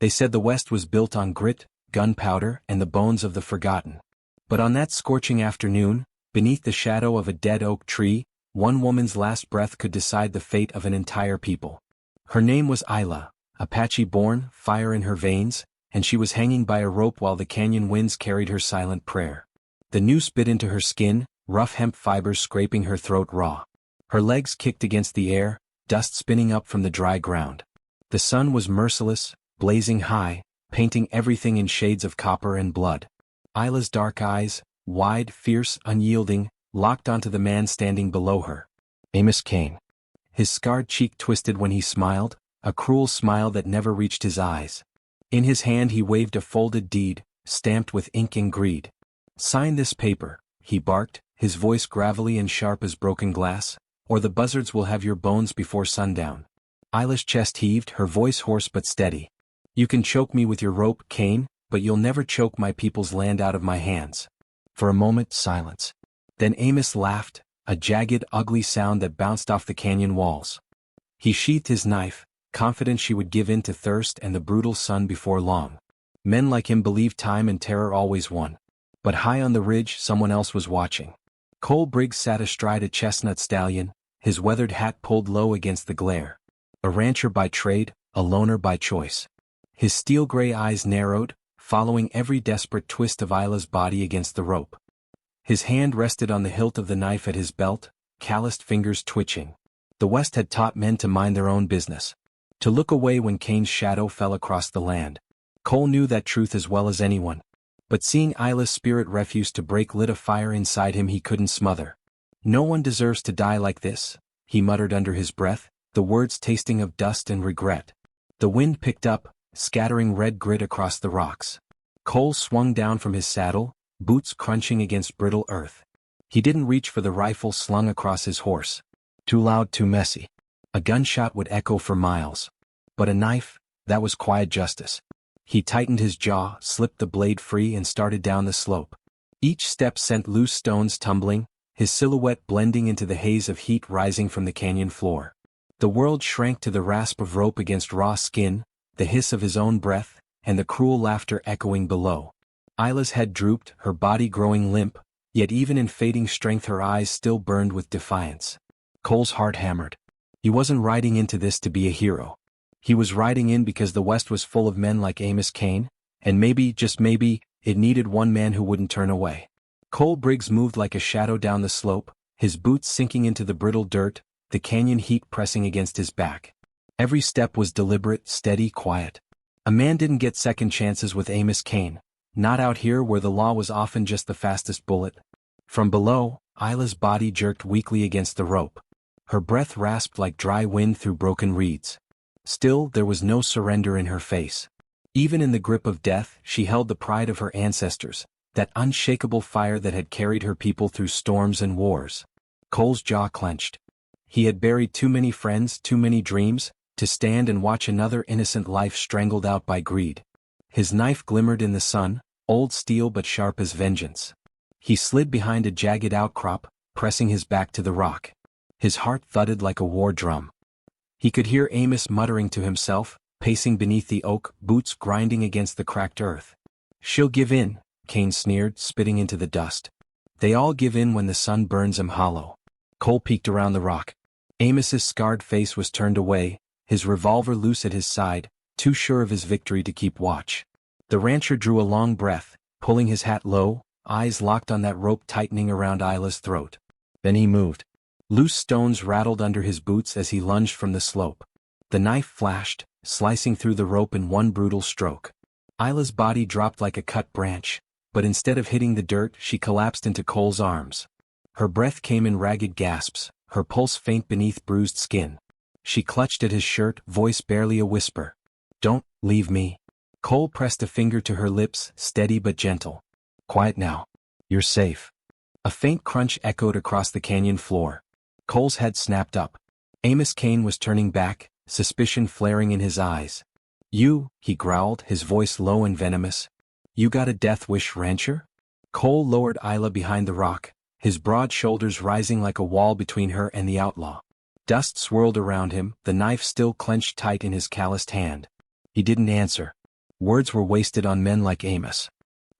They said the West was built on grit, gunpowder, and the bones of the forgotten. But on that scorching afternoon, beneath the shadow of a dead oak tree, one woman's last breath could decide the fate of an entire people. Her name was Isla, Apache-born, fire in her veins, and she was hanging by a rope while the canyon winds carried her silent prayer. The noose bit into her skin, rough hemp fibers scraping her throat raw. Her legs kicked against the air, dust spinning up from the dry ground. The sun was merciless, blazing high, painting everything in shades of copper and blood. Isla's dark eyes, wide, fierce, unyielding, locked onto the man standing below her. Amos Kane. His scarred cheek twisted when he smiled, a cruel smile that never reached his eyes. In his hand he waved a folded deed, stamped with ink and greed. "Sign this paper," he barked, his voice gravelly and sharp as broken glass, "or the buzzards will have your bones before sundown." Isla's chest heaved, her voice hoarse but steady. "You can choke me with your rope, Kane, but you'll never choke my people's land out of my hands." For a moment, silence. Then Amos laughed, a jagged, ugly sound that bounced off the canyon walls. He sheathed his knife, confident she would give in to thirst and the brutal sun before long. Men like him believed time and terror always won. But high on the ridge, someone else was watching. Cole Briggs sat astride a chestnut stallion, his weathered hat pulled low against the glare. A rancher by trade, a loner by choice. His steel-gray eyes narrowed, following every desperate twist of Isla's body against the rope. His hand rested on the hilt of the knife at his belt, calloused fingers twitching. The West had taught men to mind their own business. To look away when Kane's shadow fell across the land. Cole knew that truth as well as anyone. But seeing Isla's spirit refuse to break lit a fire inside him he couldn't smother. "No one deserves to die like this," he muttered under his breath, the words tasting of dust and regret. The wind picked up, scattering red grit across the rocks. Cole swung down from his saddle, boots crunching against brittle earth. He didn't reach for the rifle slung across his horse. Too loud, too messy. A gunshot would echo for miles. But a knife, that was quiet justice. He tightened his jaw, slipped the blade free and started down the slope. Each step sent loose stones tumbling, his silhouette blending into the haze of heat rising from the canyon floor. The world shrank to the rasp of rope against raw skin, the hiss of his own breath, and the cruel laughter echoing below. Isla's head drooped, her body growing limp, yet even in fading strength her eyes still burned with defiance. Cole's heart hammered. He wasn't riding into this to be a hero. He was riding in because the West was full of men like Amos Kane, and maybe, just maybe, it needed one man who wouldn't turn away. Cole Briggs moved like a shadow down the slope, his boots sinking into the brittle dirt, the canyon heat pressing against his back. Every step was deliberate, steady, quiet. A man didn't get second chances with Amos Kane, not out here where the law was often just the fastest bullet. From below, Isla's body jerked weakly against the rope. Her breath rasped like dry wind through broken reeds. Still, there was no surrender in her face. Even in the grip of death, she held the pride of her ancestors, that unshakable fire that had carried her people through storms and wars. Cole's jaw clenched. He had buried too many friends, too many dreams, to stand and watch another innocent life strangled out by greed. His knife glimmered in the sun, old steel but sharp as vengeance. He slid behind a jagged outcrop, pressing his back to the rock. His heart thudded like a war drum. He could hear Amos muttering to himself, pacing beneath the oak, boots grinding against the cracked earth. "She'll give in," Kane sneered, spitting into the dust. "They all give in when the sun burns them hollow." Cole peeked around the rock. Amos's scarred face was turned away, his revolver loose at his side, too sure of his victory to keep watch. The rancher drew a long breath, pulling his hat low, eyes locked on that rope tightening around Isla's throat. Then he moved. Loose stones rattled under his boots as he lunged from the slope. The knife flashed, slicing through the rope in one brutal stroke. Isla's body dropped like a cut branch, but instead of hitting the dirt, she collapsed into Cole's arms. Her breath came in ragged gasps, her pulse faint beneath bruised skin. She clutched at his shirt, voice barely a whisper. "Don't leave me." Cole pressed a finger to her lips, steady but gentle. "Quiet now. You're safe." A faint crunch echoed across the canyon floor. Cole's head snapped up. Amos Kane was turning back, suspicion flaring in his eyes. "You," he growled, his voice low and venomous. "You got a death wish, rancher?" Cole lowered Isla behind the rock, his broad shoulders rising like a wall between her and the outlaw. Dust swirled around him, the knife still clenched tight in his calloused hand. He didn't answer. Words were wasted on men like Amos.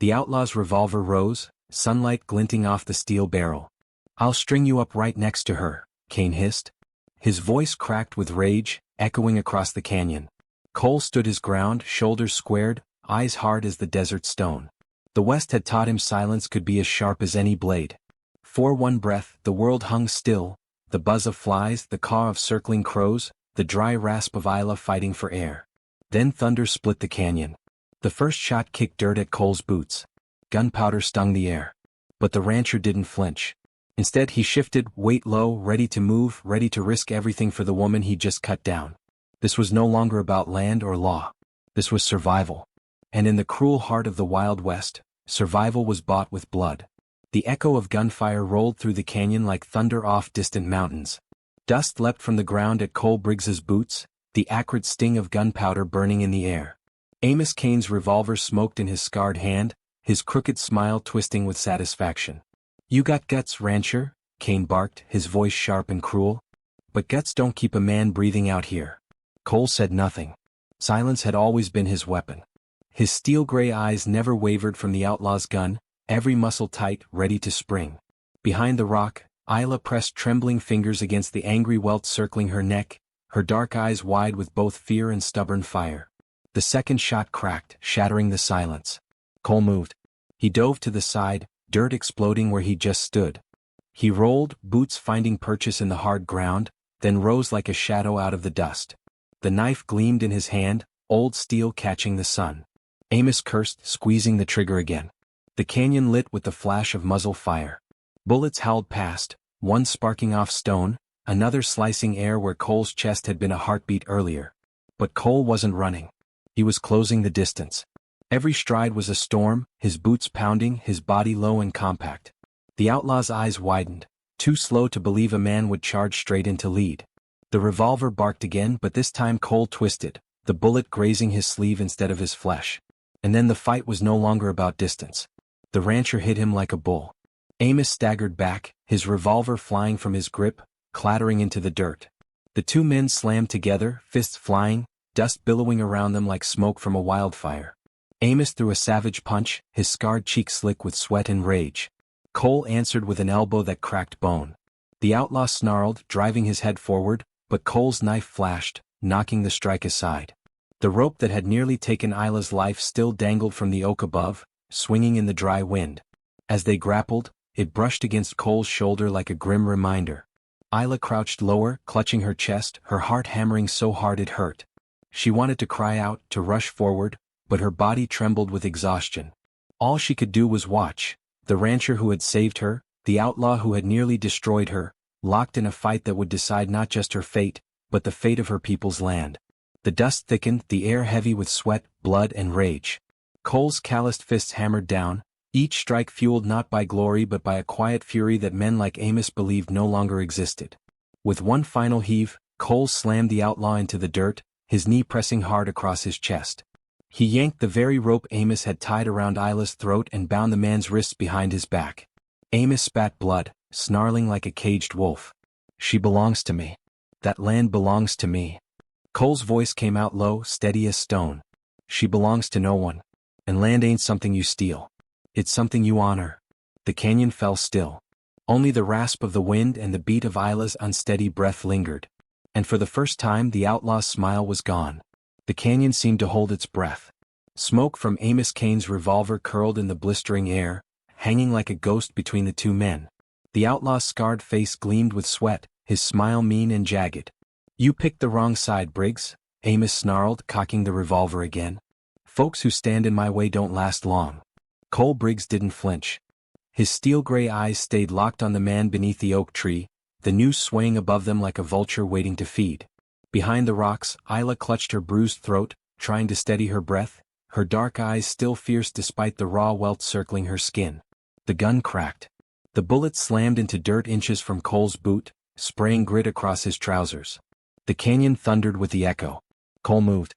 The outlaw's revolver rose, sunlight glinting off the steel barrel. "I'll string you up right next to her," Cain hissed. His voice cracked with rage, echoing across the canyon. Cole stood his ground, shoulders squared, eyes hard as the desert stone. The West had taught him silence could be as sharp as any blade. For one breath, the world hung still, the buzz of flies, the caw of circling crows, the dry rasp of Isla fighting for air. Then thunder split the canyon. The first shot kicked dirt at Cole's boots. Gunpowder stung the air. But the rancher didn't flinch. Instead he shifted, weight low, ready to move, ready to risk everything for the woman he just cut down. This was no longer about land or law. This was survival. And in the cruel heart of the Wild West, survival was bought with blood. The echo of gunfire rolled through the canyon like thunder off distant mountains. Dust leapt from the ground at Cole Briggs's boots, the acrid sting of gunpowder burning in the air. Amos Cain's revolver smoked in his scarred hand, his crooked smile twisting with satisfaction. "You got guts, rancher," Cain barked, his voice sharp and cruel. "But guts don't keep a man breathing out here." Cole said nothing. Silence had always been his weapon. His steel-gray eyes never wavered from the outlaw's gun, every muscle tight, ready to spring. Behind the rock, Isla pressed trembling fingers against the angry welt circling her neck, her dark eyes wide with both fear and stubborn fire. The second shot cracked, shattering the silence. Cole moved. He dove to the side, dirt exploding where he just stood. He rolled, boots finding purchase in the hard ground, then rose like a shadow out of the dust. The knife gleamed in his hand, old steel catching the sun. Amos cursed, squeezing the trigger again. The canyon lit with the flash of muzzle fire. Bullets howled past, one sparking off stone, another slicing air where Cole's chest had been a heartbeat earlier. But Cole wasn't running. He was closing the distance. Every stride was a storm, his boots pounding, his body low and compact. The outlaw's eyes widened, too slow to believe a man would charge straight into lead. The revolver barked again, but this time Cole twisted, the bullet grazing his sleeve instead of his flesh. And then the fight was no longer about distance. The rancher hit him like a bull. Amos staggered back, his revolver flying from his grip, clattering into the dirt. The two men slammed together, fists flying, dust billowing around them like smoke from a wildfire. Amos threw a savage punch, his scarred cheek slick with sweat and rage. Cole answered with an elbow that cracked bone. The outlaw snarled, driving his head forward, but Cole's knife flashed, knocking the strike aside. The rope that had nearly taken Isla's life still dangled from the oak above, swinging in the dry wind. As they grappled, it brushed against Cole's shoulder like a grim reminder. Isla crouched lower, clutching her chest, her heart hammering so hard it hurt. She wanted to cry out, to rush forward, but her body trembled with exhaustion. All she could do was watch. The rancher who had saved her, the outlaw who had nearly destroyed her, locked in a fight that would decide not just her fate, but the fate of her people's land. The dust thickened, the air heavy with sweat, blood and rage. Cole's calloused fists hammered down, each strike fueled not by glory but by a quiet fury that men like Amos believed no longer existed. With one final heave, Cole slammed the outlaw into the dirt, his knee pressing hard across his chest. He yanked the very rope Amos had tied around Isla's throat and bound the man's wrists behind his back. Amos spat blood, snarling like a caged wolf. "She belongs to me. That land belongs to me." Cole's voice came out low, steady as stone. "She belongs to no one. And land ain't something you steal. It's something you honor." The canyon fell still. Only the rasp of the wind and the beat of Isla's unsteady breath lingered. And for the first time the outlaw's smile was gone. The canyon seemed to hold its breath. Smoke from Amos Cain's revolver curled in the blistering air, hanging like a ghost between the two men. The outlaw's scarred face gleamed with sweat, his smile mean and jagged. "You picked the wrong side, Briggs," Amos snarled, cocking the revolver again. "Folks who stand in my way don't last long." Cole Briggs didn't flinch. His steel-gray eyes stayed locked on the man beneath the oak tree, the noose swaying above them like a vulture waiting to feed. Behind the rocks, Isla clutched her bruised throat, trying to steady her breath, her dark eyes still fierce despite the raw welt circling her skin. The gun cracked. The bullet slammed into dirt inches from Cole's boot, spraying grit across his trousers. The canyon thundered with the echo. Cole moved.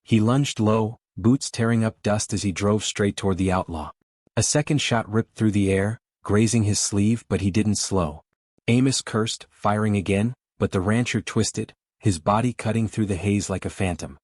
He lunged low, boots tearing up dust as he drove straight toward the outlaw. A second shot ripped through the air, grazing his sleeve, but he didn't slow. Amos cursed, firing again, but the rancher twisted, his body cutting through the haze like a phantom.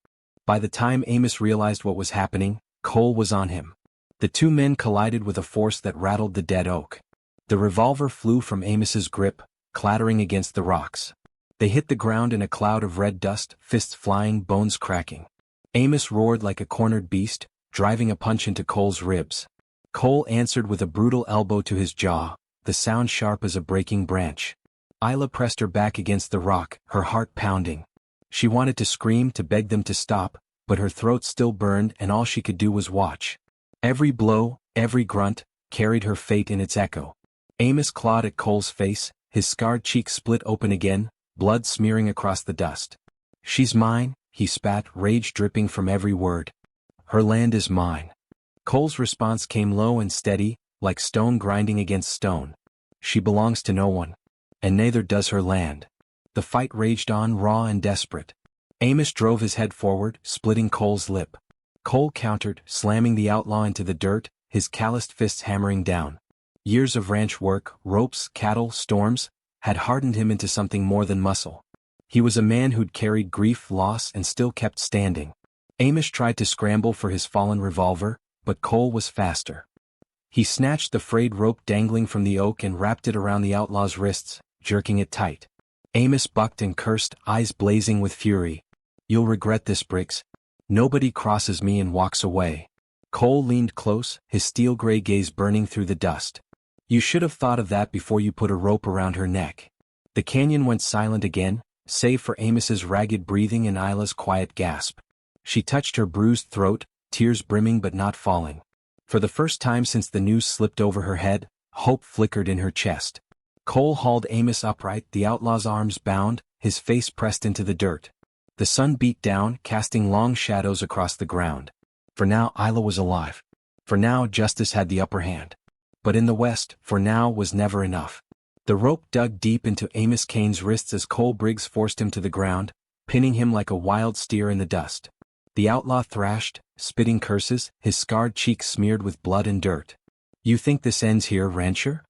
By the time Amos realized what was happening, Cole was on him. The two men collided with a force that rattled the dead oak. The revolver flew from Amos's grip, clattering against the rocks. They hit the ground in a cloud of red dust, fists flying, bones cracking. Amos roared like a cornered beast, driving a punch into Cole's ribs. Cole answered with a brutal elbow to his jaw, the sound sharp as a breaking branch. Isla pressed her back against the rock, her heart pounding. She wanted to scream to beg them to stop, but her throat still burned and all she could do was watch. Every blow, every grunt, carried her fate in its echo. Amos clawed at Cole's face, his scarred cheek split open again, blood smearing across the dust. "She's mine," he spat, rage dripping from every word. "Her land is mine." Cole's response came low and steady, like stone grinding against stone. "She belongs to no one. And neither does her land." The fight raged on, raw and desperate. Amos drove his head forward, splitting Cole's lip. Cole countered, slamming the outlaw into the dirt, his calloused fists hammering down. Years of ranch work, ropes, cattle, storms, had hardened him into something more than muscle. He was a man who'd carried grief, loss, and still kept standing. Amos tried to scramble for his fallen revolver, but Cole was faster. He snatched the frayed rope dangling from the oak and wrapped it around the outlaw's wrists, jerking it tight. Amos bucked and cursed, eyes blazing with fury. "You'll regret this, Briggs. Nobody crosses me and walks away." Cole leaned close, his steel-gray gaze burning through the dust. "You should have thought of that before you put a rope around her neck." The canyon went silent again, save for Amos's ragged breathing and Isla's quiet gasp. She touched her bruised throat, tears brimming but not falling. For the first time since the noose slipped over her head, hope flickered in her chest. Cole hauled Amos upright, the outlaw's arms bound, his face pressed into the dirt. The sun beat down, casting long shadows across the ground. For now Isla was alive. For now justice had the upper hand. But in the west, for now was never enough. The rope dug deep into Amos Cain's wrists as Cole Briggs forced him to the ground, pinning him like a wild steer in the dust. The outlaw thrashed, spitting curses, his scarred cheeks smeared with blood and dirt. "You think this ends here, rancher?"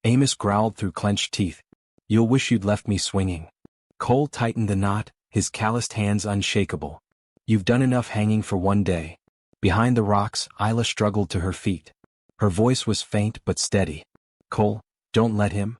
Amos growled through clenched teeth. "You'll wish you'd left me swinging." Cole tightened the knot, his calloused hands unshakable. "You've done enough hanging for one day." Behind the rocks, Isla struggled to her feet. Her voice was faint but steady. "Cole, don't let him."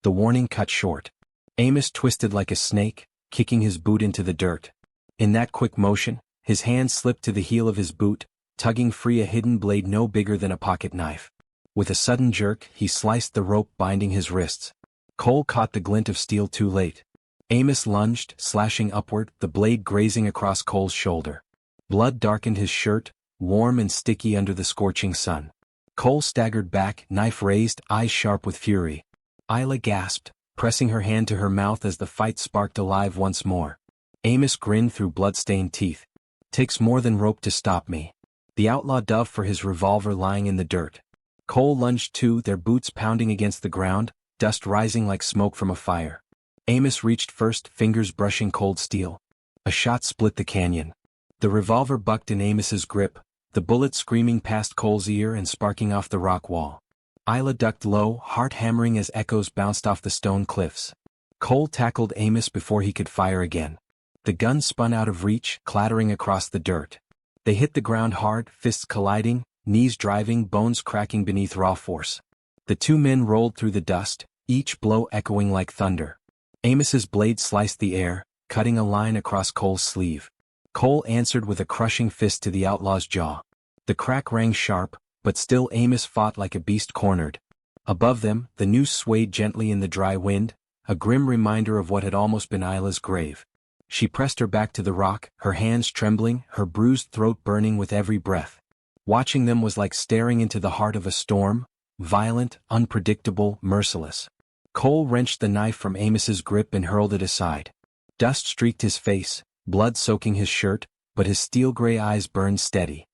The warning cut short. Amos twisted like a snake, kicking his boot into the dirt. In that quick motion, his hand slipped to the heel of his boot, tugging free a hidden blade no bigger than a pocket knife. With a sudden jerk, he sliced the rope binding his wrists. Cole caught the glint of steel too late. Amos lunged, slashing upward, the blade grazing across Cole's shoulder. Blood darkened his shirt, warm and sticky under the scorching sun. Cole staggered back, knife raised, eyes sharp with fury. Isla gasped, pressing her hand to her mouth as the fight sparked alive once more. Amos grinned through blood-stained teeth. "Takes more than rope to stop me." The outlaw dove for his revolver lying in the dirt. Cole lunged too, their boots pounding against the ground, dust rising like smoke from a fire. Amos reached first, fingers brushing cold steel. A shot split the canyon. The revolver bucked in Amos's grip, the bullet screaming past Cole's ear and sparking off the rock wall. Isla ducked low, heart hammering as echoes bounced off the stone cliffs. Cole tackled Amos before he could fire again. The gun spun out of reach, clattering across the dirt. They hit the ground hard, fists colliding, knees driving, bones cracking beneath raw force. The two men rolled through the dust, each blow echoing like thunder. Amos's blade sliced the air, cutting a line across Cole's sleeve. Cole answered with a crushing fist to the outlaw's jaw. The crack rang sharp, but still Amos fought like a beast cornered. Above them, the noose swayed gently in the dry wind, a grim reminder of what had almost been Isla's grave. She pressed her back to the rock, her hands trembling, her bruised throat burning with every breath. Watching them was like staring into the heart of a storm, violent, unpredictable, merciless. Cole wrenched the knife from Amos's grip and hurled it aside. Dust streaked his face, blood soaking his shirt, but his steel-gray eyes burned steady.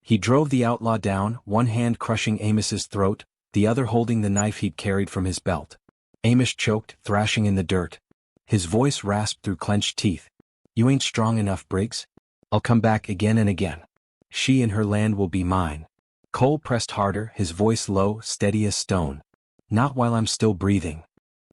He drove the outlaw down, one hand crushing Amos's throat, the other holding the knife he'd carried from his belt. Amos choked, thrashing in the dirt. His voice rasped through clenched teeth. "You ain't strong enough, Briggs. I'll come back again and again. She and her land will be mine." Cole pressed harder, his voice low, steady as stone. "Not while I'm still breathing."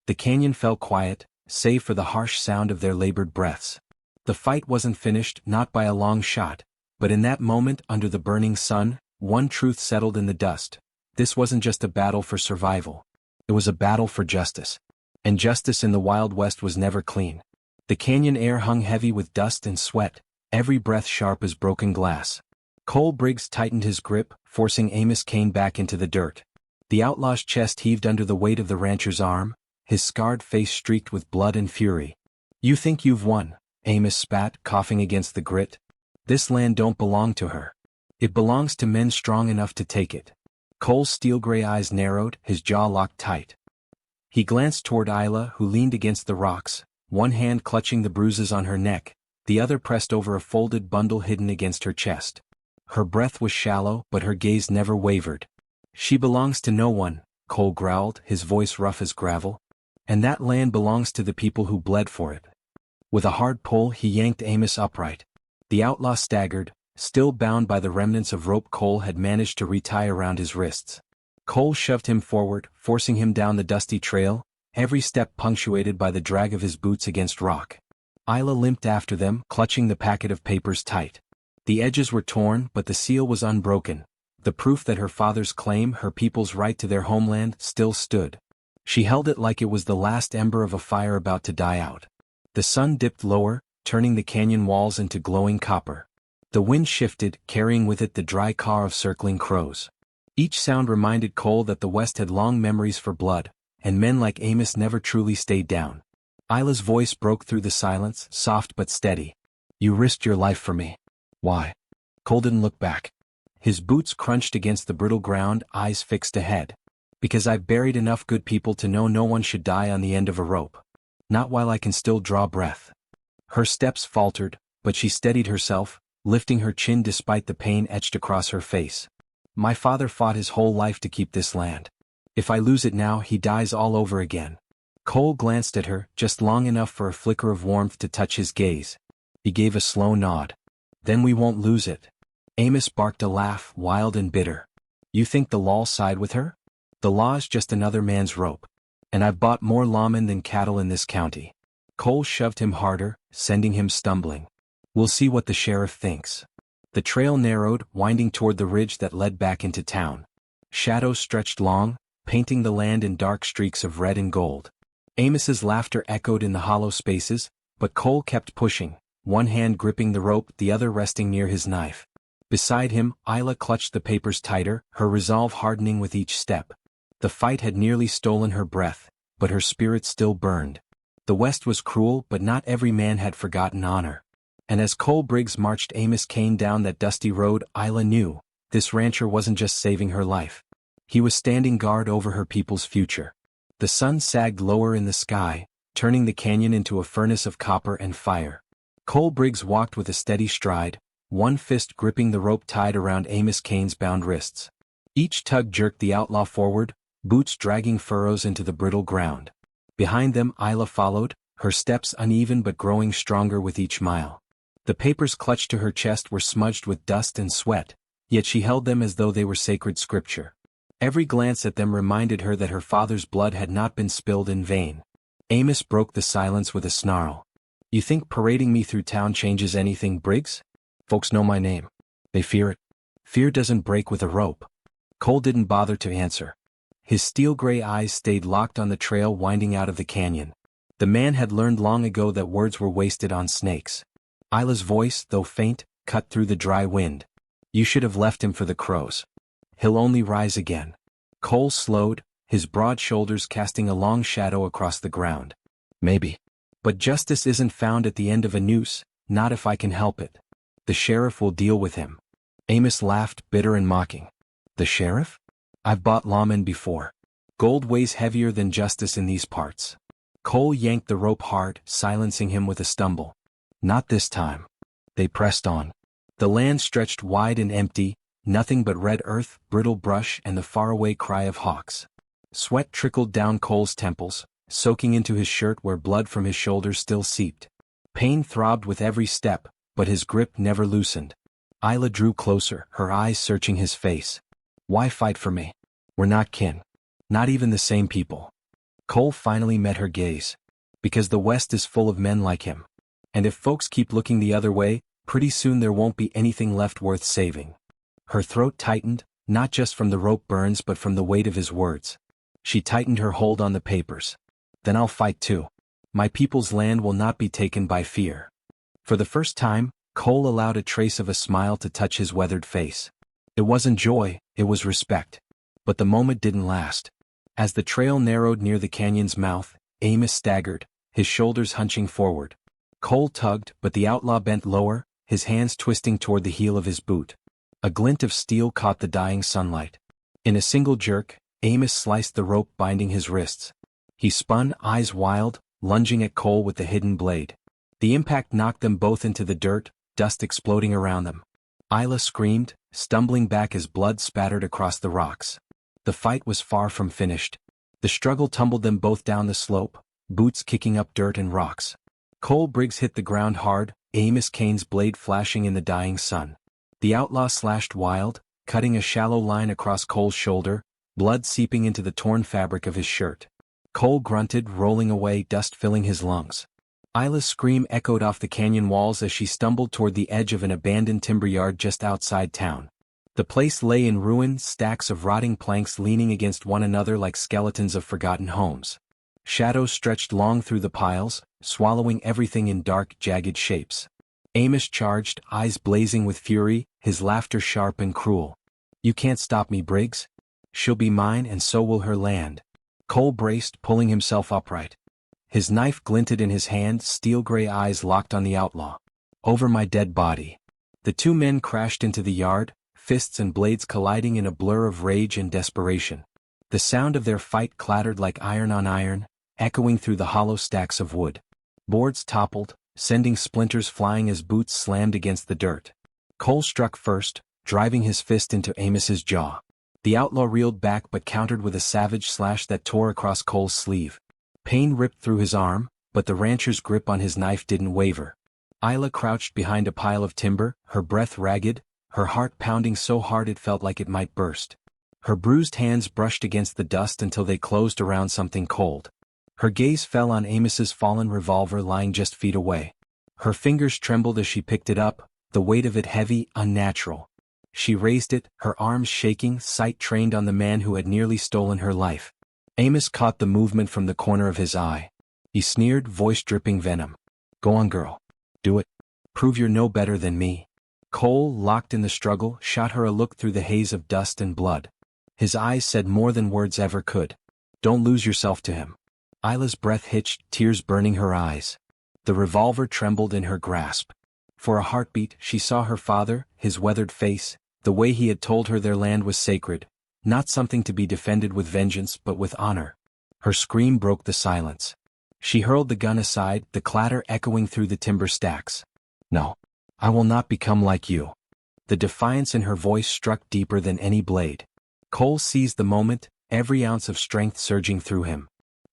The canyon fell quiet, save for the harsh sound of their labored breaths. The fight wasn't finished, not by a long shot, but in that moment under the burning sun, one truth settled in the dust. This wasn't just a battle for survival. It was a battle for justice. And justice in the Wild West was never clean. The canyon air hung heavy with dust and sweat, every breath sharp as broken glass. Cole Briggs tightened his grip, forcing Amos Kane back into the dirt. The outlaw's chest heaved under the weight of the rancher's arm, his scarred face streaked with blood and fury. "You think you've won," Amos spat, coughing against the grit. "This land don't belong to her. It belongs to men strong enough to take it." Cole's steel-gray eyes narrowed, his jaw locked tight. He glanced toward Isla, who leaned against the rocks, one hand clutching the bruises on her neck, the other pressed over a folded bundle hidden against her chest. Her breath was shallow, but her gaze never wavered. "She belongs to no one," Cole growled, his voice rough as gravel. "And that land belongs to the people who bled for it." With a hard pull he yanked Amos upright. The outlaw staggered, still bound by the remnants of rope Cole had managed to retie around his wrists. Cole shoved him forward, forcing him down the dusty trail, every step punctuated by the drag of his boots against rock. Isla limped after them, clutching the packet of papers tight. The edges were torn, but the seal was unbroken. The proof that her father's claim, her people's right to their homeland, still stood. She held it like it was the last ember of a fire about to die out. The sun dipped lower, turning the canyon walls into glowing copper. The wind shifted, carrying with it the dry caw of circling crows. Each sound reminded Cole that the West had long memories for blood, and men like Amos never truly stayed down. Isla's voice broke through the silence, soft but steady. "You risked your life for me. Why?" Cole didn't look back. His boots crunched against the brittle ground, eyes fixed ahead. "Because I've buried enough good people to know no one should die on the end of a rope. Not while I can still draw breath." Her steps faltered, but she steadied herself, lifting her chin despite the pain etched across her face. "My father fought his whole life to keep this land. If I lose it now, he dies all over again." Cole glanced at her, just long enough for a flicker of warmth to touch his gaze. He gave a slow nod. "Then we won't lose it." Amos barked a laugh, wild and bitter. "You think the law'll side with her? The law's just another man's rope. And I've bought more lawmen than cattle in this county." Cole shoved him harder, sending him stumbling. "We'll see what the sheriff thinks." The trail narrowed, winding toward the ridge that led back into town. Shadows stretched long, painting the land in dark streaks of red and gold. Amos's laughter echoed in the hollow spaces, but Cole kept pushing, one hand gripping the rope, the other resting near his knife. Beside him, Isla clutched the papers tighter, her resolve hardening with each step. The fight had nearly stolen her breath, but her spirit still burned. The West was cruel, but not every man had forgotten honor. And as Cole Briggs marched Amos Cain down that dusty road, Isla knew, this rancher wasn't just saving her life. He was standing guard over her people's future. The sun sagged lower in the sky, turning the canyon into a furnace of copper and fire. Cole Briggs walked with a steady stride, one fist gripping the rope tied around Amos Cain's bound wrists. Each tug jerked the outlaw forward, boots dragging furrows into the brittle ground. Behind them Isla followed, her steps uneven but growing stronger with each mile. The papers clutched to her chest were smudged with dust and sweat, yet she held them as though they were sacred scripture. Every glance at them reminded her that her father's blood had not been spilled in vain. Amos broke the silence with a snarl. "You think parading me through town changes anything, Briggs? Folks know my name. They fear it. Fear doesn't break with a rope." Cole didn't bother to answer. His steel-gray eyes stayed locked on the trail winding out of the canyon. The man had learned long ago that words were wasted on snakes. Isla's voice, though faint, cut through the dry wind. "You should have left him for the crows. He'll only rise again." Cole slowed, his broad shoulders casting a long shadow across the ground. "Maybe. But justice isn't found at the end of a noose, not if I can help it. The sheriff will deal with him." Amos laughed, bitter and mocking. "The sheriff? I've bought lawmen before. Gold weighs heavier than justice in these parts." Cole yanked the rope hard, silencing him with a stumble. "Not this time." They pressed on. The land stretched wide and empty, nothing but red earth, brittle brush and the faraway cry of hawks. Sweat trickled down Cole's temples, soaking into his shirt where blood from his shoulders still seeped. Pain throbbed with every step, but his grip never loosened. Isla drew closer, her eyes searching his face. "Why fight for me? We're not kin. Not even the same people." Cole finally met her gaze. "Because the West is full of men like him. And if folks keep looking the other way, pretty soon there won't be anything left worth saving. Her throat tightened, not just from the rope burns but from the weight of his words. She tightened her hold on the papers. Then I'll fight too. My people's land will not be taken by fear. For the first time, Cole allowed a trace of a smile to touch his weathered face. It wasn't joy, it was respect. But the moment didn't last. As the trail narrowed near the canyon's mouth, Amos staggered, his shoulders hunching forward. Cole tugged, but the outlaw bent lower, his hands twisting toward the heel of his boot. A glint of steel caught the dying sunlight. In a single jerk, Amos sliced the rope binding his wrists. He spun, eyes wild, lunging at Cole with the hidden blade. The impact knocked them both into the dirt, dust exploding around them. Isla screamed, stumbling back as blood spattered across the rocks. The fight was far from finished. The struggle tumbled them both down the slope, boots kicking up dirt and rocks. Cole Briggs hit the ground hard, Amos Cain's blade flashing in the dying sun. The outlaw slashed wild, cutting a shallow line across Cole's shoulder, blood seeping into the torn fabric of his shirt. Cole grunted, rolling away, dust filling his lungs. Isla's scream echoed off the canyon walls as she stumbled toward the edge of an abandoned timber yard just outside town. The place lay in ruin, stacks of rotting planks leaning against one another like skeletons of forgotten homes. Shadows stretched long through the piles, swallowing everything in dark, jagged shapes. Amos charged, eyes blazing with fury, his laughter sharp and cruel. "You can't stop me, Briggs. She'll be mine and so will her land." Cole braced, pulling himself upright. His knife glinted in his hand, steel-gray eyes locked on the outlaw. "Over my dead body." The two men crashed into the yard, fists and blades colliding in a blur of rage and desperation. The sound of their fight clattered like iron on iron, echoing through the hollow stacks of wood. Boards toppled, sending splinters flying as boots slammed against the dirt. Cole struck first, driving his fist into Amos's jaw. The outlaw reeled back but countered with a savage slash that tore across Cole's sleeve. Pain ripped through his arm, but the rancher's grip on his knife didn't waver. Isla crouched behind a pile of timber, her breath ragged, her heart pounding so hard it felt like it might burst. Her bruised hands brushed against the dust until they closed around something cold. Her gaze fell on Amos's fallen revolver lying just feet away. Her fingers trembled as she picked it up, the weight of it heavy, unnatural. She raised it, her arms shaking, sight trained on the man who had nearly stolen her life. Amos caught the movement from the corner of his eye. He sneered, voice dripping venom. "Go on, girl. Do it. Prove you're no better than me." Cole, locked in the struggle, shot her a look through the haze of dust and blood. His eyes said more than words ever could. "Don't lose yourself to him." Isla's breath hitched, tears burning her eyes. The revolver trembled in her grasp. For a heartbeat, she saw her father, his weathered face, the way he had told her their land was sacred, not something to be defended with vengeance but with honor. Her scream broke the silence. She hurled the gun aside, the clatter echoing through the timber stacks. "No. I will not become like you." The defiance in her voice struck deeper than any blade. Cole seized the moment, every ounce of strength surging through him.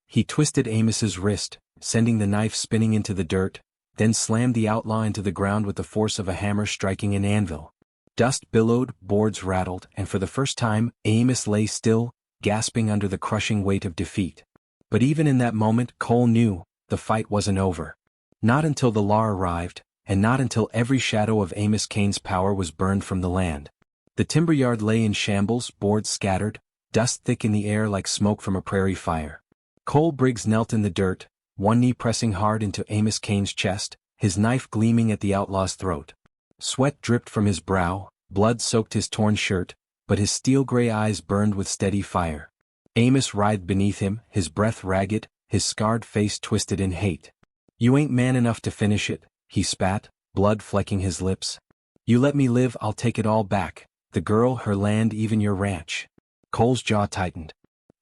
He twisted Amos's wrist, sending the knife spinning into the dirt, then slammed the outlaw into the ground with the force of a hammer striking an anvil. Dust billowed, boards rattled, and for the first time, Amos lay still, gasping under the crushing weight of defeat. But even in that moment, Cole knew, the fight wasn't over. Not until the law arrived, and not until every shadow of Amos Cain's power was burned from the land. The timber yard lay in shambles, boards scattered, dust thick in the air like smoke from a prairie fire. Cole Briggs knelt in the dirt, one knee pressing hard into Amos Cain's chest, his knife gleaming at the outlaw's throat. Sweat dripped from his brow, blood soaked his torn shirt, but his steel-gray eyes burned with steady fire. Amos writhed beneath him, his breath ragged, his scarred face twisted in hate. "You ain't man enough to finish it," he spat, blood flecking his lips. "You let me live, I'll take it all back, the girl, her land, even your ranch." Cole's jaw tightened.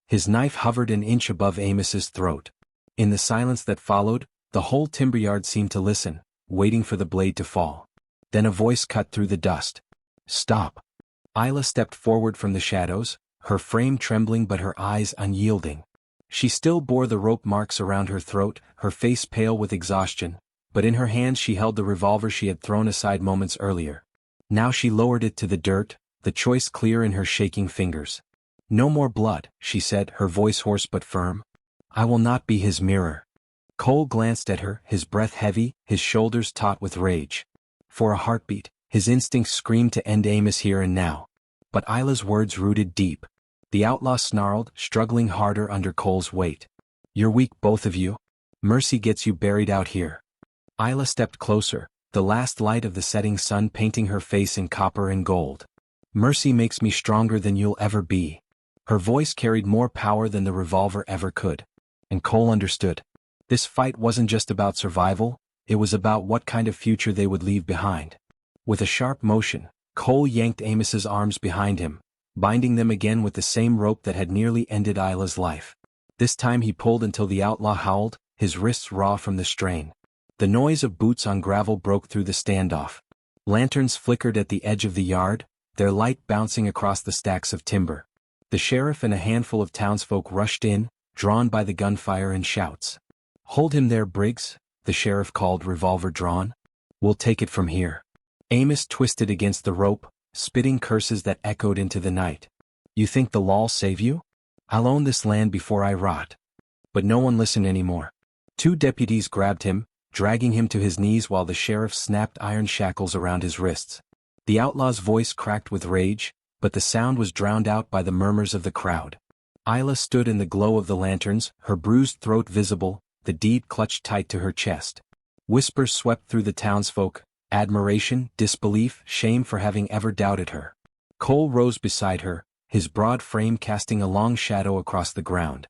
His knife hovered an inch above Amos's throat. In the silence that followed, the whole timber yard seemed to listen, waiting for the blade to fall. Then a voice cut through the dust. "Stop." Isla stepped forward from the shadows, her frame trembling but her eyes unyielding. She still bore the rope marks around her throat, her face pale with exhaustion, but in her hands she held the revolver she had thrown aside moments earlier. Now she lowered it to the dirt, the choice clear in her shaking fingers. "No more blood," she said, her voice hoarse but firm. "I will not be his mirror." Cole glanced at her, his breath heavy, his shoulders taut with rage. For a heartbeat, his instincts screamed to end Amos here and now. But Isla's words rooted deep. The outlaw snarled, struggling harder under Cole's weight. "You're weak, both of you. Mercy gets you buried out here." Isla stepped closer, the last light of the setting sun painting her face in copper and gold. "Mercy makes me stronger than you'll ever be." Her voice carried more power than the revolver ever could. And Cole understood. This fight wasn't just about survival, it was about what kind of future they would leave behind. With a sharp motion, Cole yanked Amos's arms behind him, binding them again with the same rope that had nearly ended Isla's life. This time he pulled until the outlaw howled, his wrists raw from the strain. The noise of boots on gravel broke through the standoff. Lanterns flickered at the edge of the yard, their light bouncing across the stacks of timber. The sheriff and a handful of townsfolk rushed in, drawn by the gunfire and shouts. "Hold him there, Briggs," the sheriff called, revolver drawn. "We'll take it from here." Amos twisted against the rope, spitting curses that echoed into the night. "You think the law'll save you? I'll own this land before I rot." But no one listened anymore. Two deputies grabbed him, dragging him to his knees while the sheriff snapped iron shackles around his wrists. The outlaw's voice cracked with rage, but the sound was drowned out by the murmurs of the crowd. Isla stood in the glow of the lanterns, her bruised throat visible, the deed clutched tight to her chest. Whispers swept through the townsfolk, admiration, disbelief, shame for having ever doubted her. Cole rose beside her, his broad frame casting a long shadow across the ground.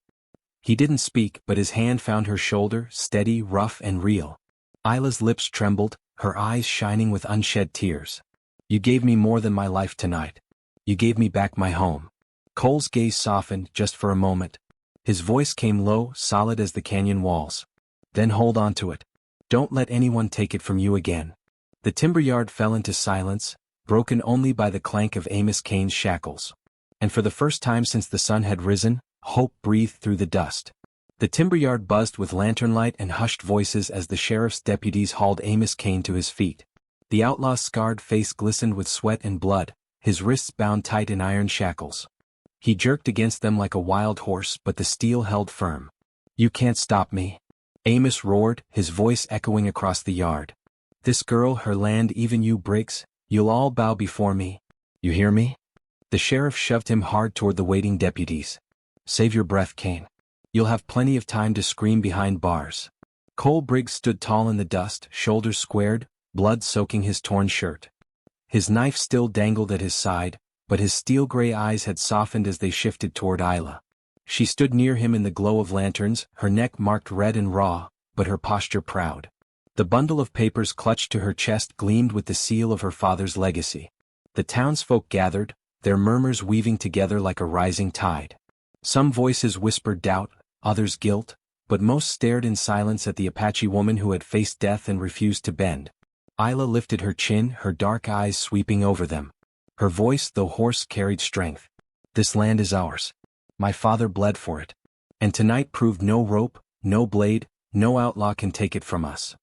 He didn't speak, but his hand found her shoulder, steady, rough and real. Isla's lips trembled, her eyes shining with unshed tears. "You gave me more than my life tonight. You gave me back my home." Cole's gaze softened just for a moment. His voice came low, solid as the canyon walls. "Then hold on to it. Don't let anyone take it from you again." The timber yard fell into silence, broken only by the clank of Amos Cain's shackles. And for the first time since the sun had risen, hope breathed through the dust. The timber yard buzzed with lantern light and hushed voices as the sheriff's deputies hauled Amos Cain to his feet. The outlaw's scarred face glistened with sweat and blood, his wrists bound tight in iron shackles. He jerked against them like a wild horse, but the steel held firm. "You can't stop me," Amos roared, his voice echoing across the yard. "This girl, her land, even you, Briggs, you'll all bow before me. You hear me?" The sheriff shoved him hard toward the waiting deputies. "Save your breath, Cain. You'll have plenty of time to scream behind bars." Cole Briggs stood tall in the dust, shoulders squared, blood soaking his torn shirt. His knife still dangled at his side, but his steel-gray eyes had softened as they shifted toward Isla. She stood near him in the glow of lanterns, her neck marked red and raw, but her posture proud. The bundle of papers clutched to her chest gleamed with the seal of her father's legacy. The townsfolk gathered, their murmurs weaving together like a rising tide. Some voices whispered doubt, others guilt, but most stared in silence at the Apache woman who had faced death and refused to bend. Isla lifted her chin, her dark eyes sweeping over them. Her voice, though hoarse, carried strength. "This land is ours. My father bled for it. And tonight proved no rope, no blade, no outlaw can take it from us."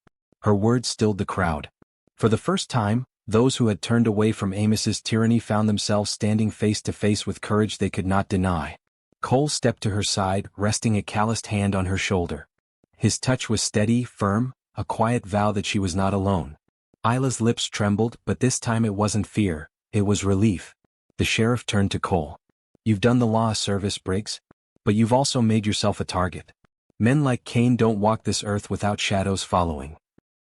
Her words stilled the crowd. For the first time, those who had turned away from Amos's tyranny found themselves standing face to face with courage they could not deny. Cole stepped to her side, resting a calloused hand on her shoulder. His touch was steady, firm, a quiet vow that she was not alone. Isla's lips trembled, but this time it wasn't fear, it was relief. The sheriff turned to Cole. "You've done the law a service, Briggs. But you've also made yourself a target. Men like Cain don't walk this earth without shadows following."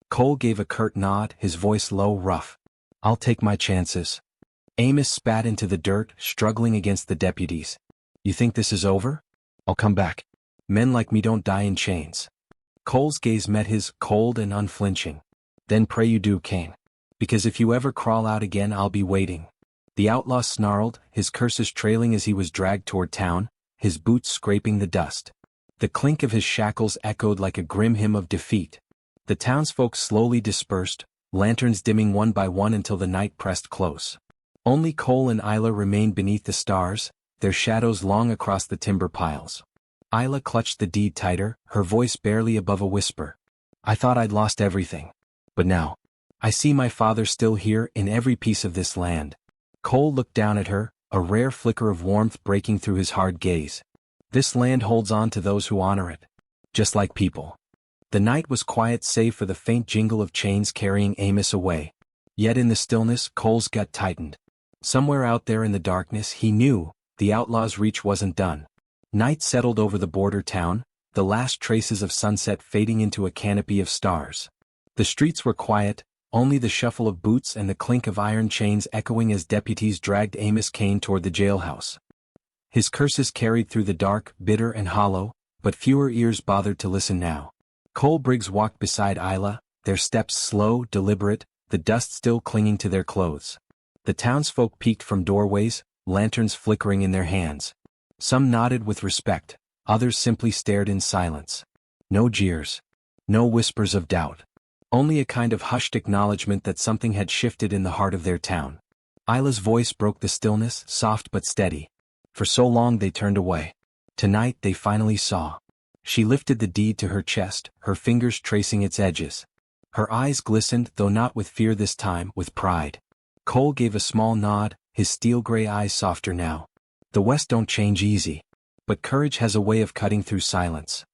Cole gave a curt nod, his voice low, rough. "I'll take my chances." Amos spat into the dirt, struggling against the deputies. "You think this is over? I'll come back. Men like me don't die in chains." Cole's gaze met his, cold and unflinching. "Then pray you do, Cain. Because if you ever crawl out again, I'll be waiting." The outlaw snarled, his curses trailing as he was dragged toward town, his boots scraping the dust. The clink of his shackles echoed like a grim hymn of defeat. The townsfolk slowly dispersed, lanterns dimming one by one until the night pressed close. Only Cole and Isla remained beneath the stars, their shadows long across the timber piles. Isla clutched the deed tighter, her voice barely above a whisper. "I thought I'd lost everything. But now, I see my father still here in every piece of this land." Cole looked down at her, a rare flicker of warmth breaking through his hard gaze. "This land holds on to those who honor it. Just like people. The night was quiet save for the faint jingle of chains carrying Amos away. Yet in the stillness, Cole's gut tightened. Somewhere out there in the darkness, he knew, the outlaw's reach wasn't done. Night settled over the border town, the last traces of sunset fading into a canopy of stars. The streets were quiet, only the shuffle of boots and the clink of iron chains echoing as deputies dragged Amos Kane toward the jailhouse. His curses carried through the dark, bitter and hollow, but fewer ears bothered to listen now. Cole Briggs walked beside Isla, their steps slow, deliberate, the dust still clinging to their clothes. The townsfolk peeked from doorways, lanterns flickering in their hands. Some nodded with respect, others simply stared in silence. No jeers. No whispers of doubt. Only a kind of hushed acknowledgement that something had shifted in the heart of their town. Isla's voice broke the stillness, soft but steady. For so long they turned away. Tonight they finally saw. She lifted the deed to her chest, her fingers tracing its edges. Her eyes glistened, though not with fear this time, with pride. Cole gave a small nod, his steel-gray eyes softer now. The West don't change easy. But courage has a way of cutting through silence.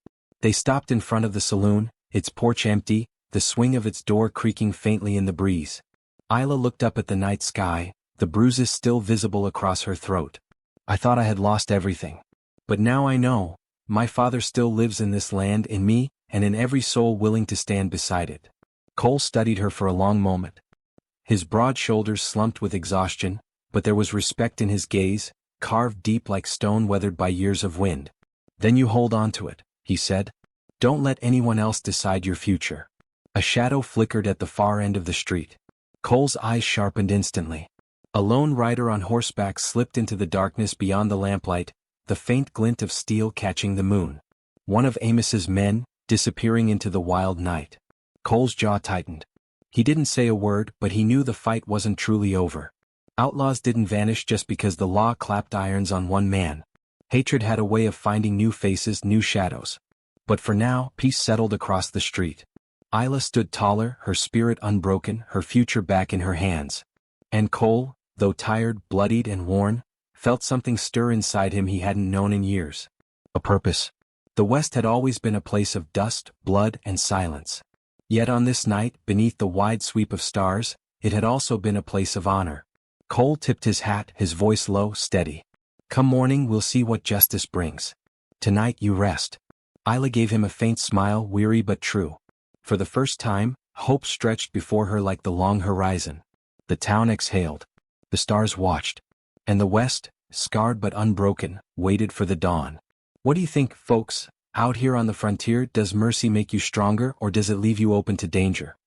They stopped in front of the saloon, its porch empty, the swing of its door creaking faintly in the breeze. Isla looked up at the night sky, the bruises still visible across her throat. I thought I had lost everything. But now I know. My father still lives in this land, in me, and in every soul willing to stand beside it. Cole studied her for a long moment. His broad shoulders slumped with exhaustion, but there was respect in his gaze, carved deep like stone weathered by years of wind. Then you hold on to it, he said. Don't let anyone else decide your future. A shadow flickered at the far end of the street. Cole's eyes sharpened instantly. A lone rider on horseback slipped into the darkness beyond the lamplight, the faint glint of steel catching the moon. One of Amos's men, disappearing into the wild night. Cole's jaw tightened. He didn't say a word, but he knew the fight wasn't truly over. Outlaws didn't vanish just because the law clapped irons on one man. Hatred had a way of finding new faces, new shadows. But for now, peace settled across the street. Isla stood taller, her spirit unbroken, her future back in her hands. And Cole, though tired, bloodied and worn, felt something stir inside him he hadn't known in years. A purpose. The West had always been a place of dust, blood and silence. Yet on this night, beneath the wide sweep of stars, it had also been a place of honor. Cole tipped his hat, his voice low, steady. Come morning we'll see what justice brings. Tonight you rest. Isla gave him a faint smile, weary but true. For the first time, hope stretched before her like the long horizon. The town exhaled. The stars watched. And the West, scarred but unbroken, waited for the dawn. What do you think, folks? Out here on the frontier, does mercy make you stronger or does it leave you open to danger?